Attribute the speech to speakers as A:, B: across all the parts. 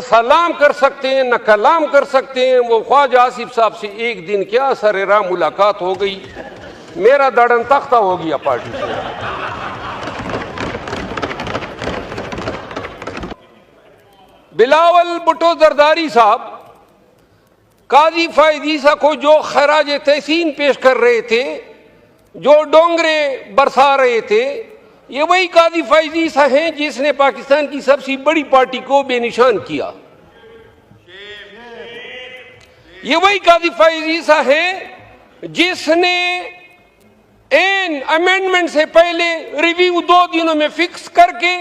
A: سلام کر سکتے ہیں نہ کلام کر سکتے ہیں. وہ خواجہ آصف صاحب سے ایک دن کیا سر راہ ملاقات ہو گئی, میرا دڑن تختہ ہو گیا پارٹی سے. بلاول بھٹو زرداری صاحب قاضی فائز عیسیٰ کو جو خراج تحسین پیش کر رہے تھے, جو ڈونگرے برسا رہے تھے, یہ وہی قاضی فائز عیسیٰ ہیں جس نے پاکستان کی سب سے بڑی پارٹی کو بے نشان کیا. یہ وہی قاضی فائز عیسیٰ ہے جس نے این امینڈمنٹ سے پہلے ریویو 2 دنوں میں فکس کر کے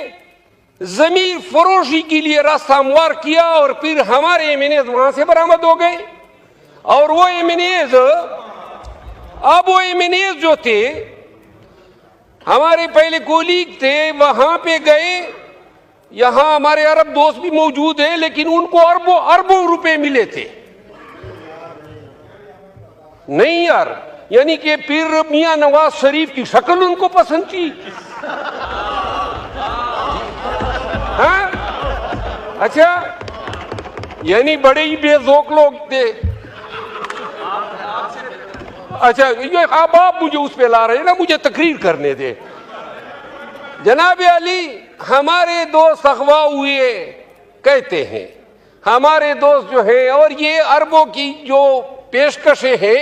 A: ضمیر فروشی کے لیے راستہ ہموار کیا, اور پھر ہمارے ایم این ایز وہاں سے برآمد ہو گئے. اور وہ ایم این ایز, اب وہ ایم این ایز جو تھے ہمارے پہلے کولیگ تھے, وہاں پہ گئے. یہاں ہمارے عرب دوست بھی موجود ہیں, لیکن ان کو اربوں روپے ملے تھے. نہیں یار, یعنی کہ پھر میاں نواز شریف کی شکل ان کو پسند تھی. ہاں اچھا, یعنی بڑے ہی بے ذوق لوگ تھے. اچھا اب آپ مجھے اس پہ لا رہے ہیں نا, مجھے تقریر کرنے دے. جناب علی, ہمارے دوست اغوا ہوئے کہتے ہیں, ہمارے دوست جو ہیں, اور یہ عربوں کی جو پیشکشیں ہیں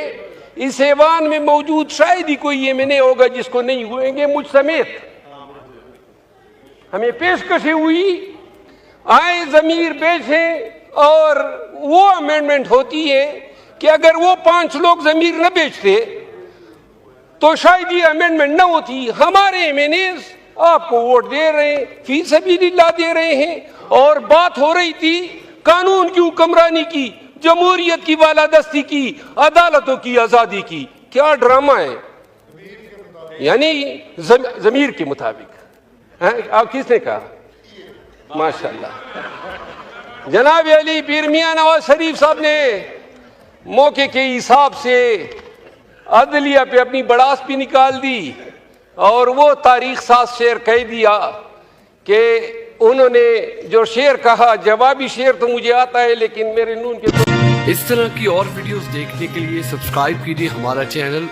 A: اس ایوان میں موجود شاید ہی کوئی یہ میں نہیں ہوگا جس کو نہیں ہوئیں گے, مجھ سمیت. ہمیں پیشکشیں ہوئی, آئے ضمیر بیچیں, اور وہ امینڈمنٹ ہوتی ہے کہ اگر وہ 5 لوگ ضمیر نہ بیچتے تو شاید یہ امینڈمنٹ نہ ہوتی. ہمارے ایم این ایز آپ کو ووٹ دے رہے ہیں, فی سبیل اللہ دے رہے ہیں, اور بات ہو رہی تھی قانون کی حکمرانی کی, جمہوریت کی بالادستی کی, عدالتوں کی آزادی کی. کیا ڈرامہ ہے, یعنی ضمیر کے مطابق. آپ کس نے کہا؟ ماشاءاللہ. جناب علی, پیر میاں نواز شریف صاحب نے موقع کے حساب سے عدلیہ پہ اپنی بڑاس بھی نکال دی, اور وہ تاریخ ساز شعر کہہ دیا کہ انہوں نے جو شعر کہا, جوابی شعر تو مجھے آتا ہے لیکن میرے نون کے.
B: اس طرح کی اور ویڈیوز دیکھنے کے لیے سبسکرائب کیجیے ہمارا چینل.